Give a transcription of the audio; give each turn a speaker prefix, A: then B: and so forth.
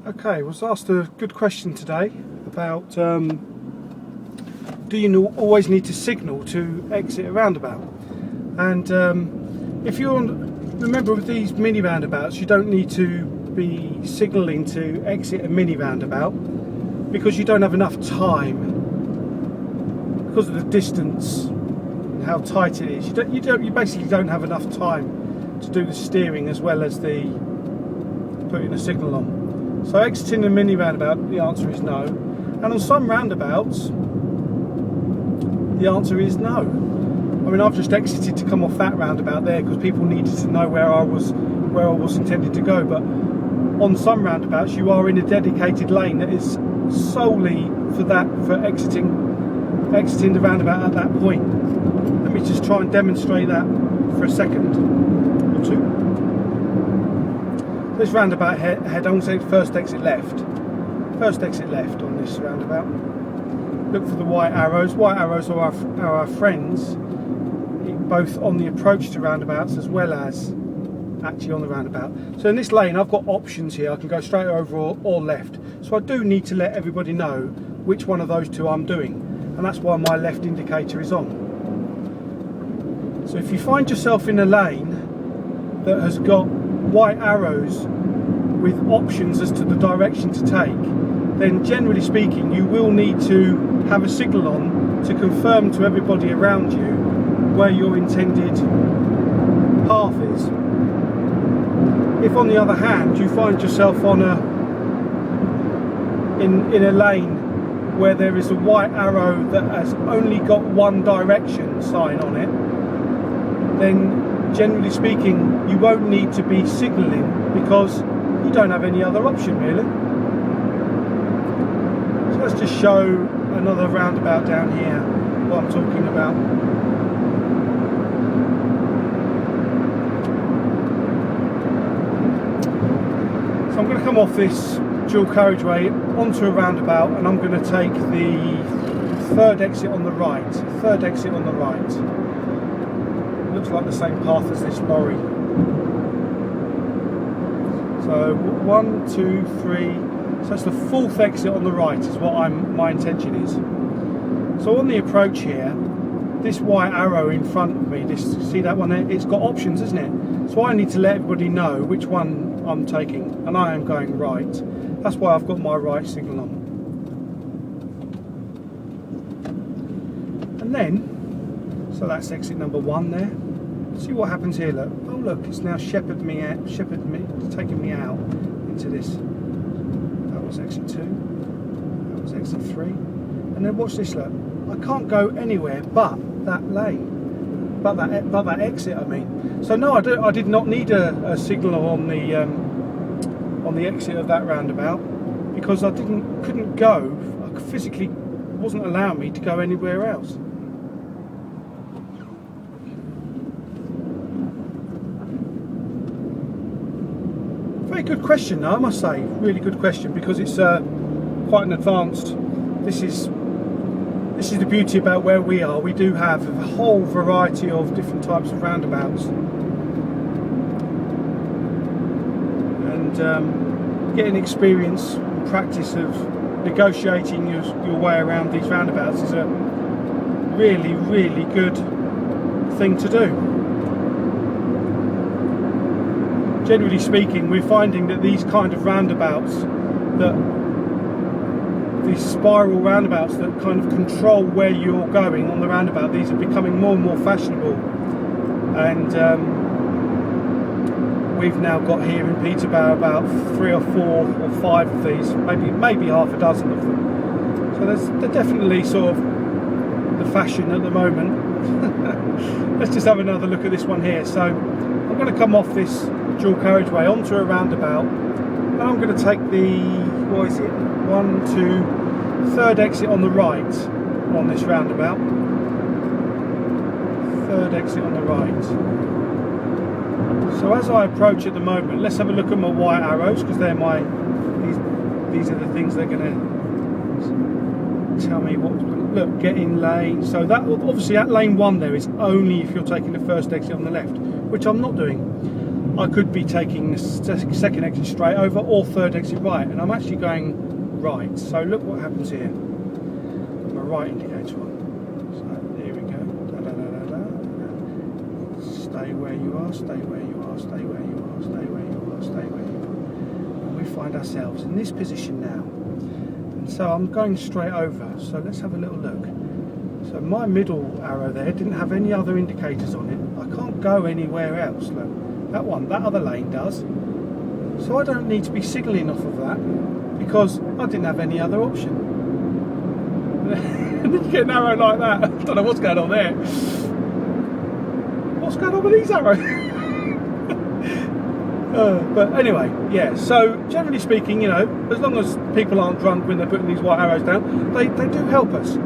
A: Okay, was asked a good question today about do you always need to signal to exit a roundabout? And if you're remember with these mini roundabouts, you don't need to be signalling to exit a mini roundabout because you don't have enough time because of the distance and how tight it is. You basically don't have enough time to do the steering as well as the putting a signal on. So exiting a mini roundabout, the answer is no. And on some roundabouts, the answer is no. I mean, I've just exited to come off that roundabout there because people needed to know where I was intended to go. But on some roundabouts, you are in a dedicated lane that is solely for exiting the roundabout at that point. Let me just try and demonstrate that for a second or two. This roundabout head on, say first exit left on this roundabout. Look for the white arrows. White arrows are our friends, both on the approach to roundabouts as well as actually on the roundabout. So in this lane I've got options here. I can go straight over or left. So I do need to let everybody know which one of those two I'm doing, and that's why my left indicator is on. So if you find yourself in a lane that has got white arrows with options as to the direction to take, then generally speaking you will need to have a signal on to confirm to everybody around you where your intended path is. If on the other hand you find yourself on in a lane where there is a white arrow that has only got one direction sign on it, then generally speaking you won't need to be signalling because you don't have any other option really. So let's just show another roundabout down here, what I'm talking about. So I'm going to come off this dual carriageway onto a roundabout and I'm going to take the third exit on the right. Looks like the same path as this lorry. So 1, 2, 3. So that's the fourth exit on the right is what my intention is. So on the approach here, this white arrow in front of me, see that one there? It's got options, isn't it? So I need to let everybody know which one I'm taking, and I am going right. That's why I've got my right signal on. And then, so that's exit number 1 there. See what happens here, look. Oh look, it's now taking me out into this. That was exit 2, that was exit 3. And then watch this, look. I can't go anywhere but that lane, but that exit, I mean. So no, I did not need a signal on the exit of that roundabout because I couldn't go. I physically wasn't allowing me to go anywhere else. Very good question though, I must say, really good question, because it's quite an advanced. This is the beauty about where we are. We do have a whole variety of different types of roundabouts, and getting experience and practice of negotiating your way around these roundabouts is a really, really good thing to do. Generally speaking, we're finding that these kind of roundabouts, these spiral roundabouts that kind of control where you're going on the roundabout, these are becoming more and more fashionable. And we've now got here in Peterborough about 3 or 4 or 5 of these, maybe half a dozen of them. So they're definitely sort of the fashion at the moment. Let's just have another look at this one here. So I'm going to come off this dual carriageway onto a roundabout, and I'm going to take the, what is it, 1, 2, third exit on the right on this roundabout. Third exit on the right. So as I approach at the moment, let's have a look at my white arrows, because they're these are the things they're going to tell me what. Look, get in lane. So that obviously that lane 1 there is only if you're taking the first exit on the left, which I'm not doing. I could be taking the second exit straight over or third exit right, and I'm actually going right. So look what happens here. Got my right indicator on. So here we go. Stay where you are, stay where you are, stay where you are, stay where you are, stay where you are. And we find ourselves in this position now. And so I'm going straight over. So let's have a little look. So my middle arrow there didn't have any other indicators on it. I can't go anywhere else. Look, that other lane does. So I don't need to be signalling off of that because I didn't have any other option. And then you get an arrow like that. I don't know what's going on there. What's going on with these arrows? But anyway, yeah, so generally speaking, you know, as long as people aren't drunk when they're putting these white arrows down, they do help us.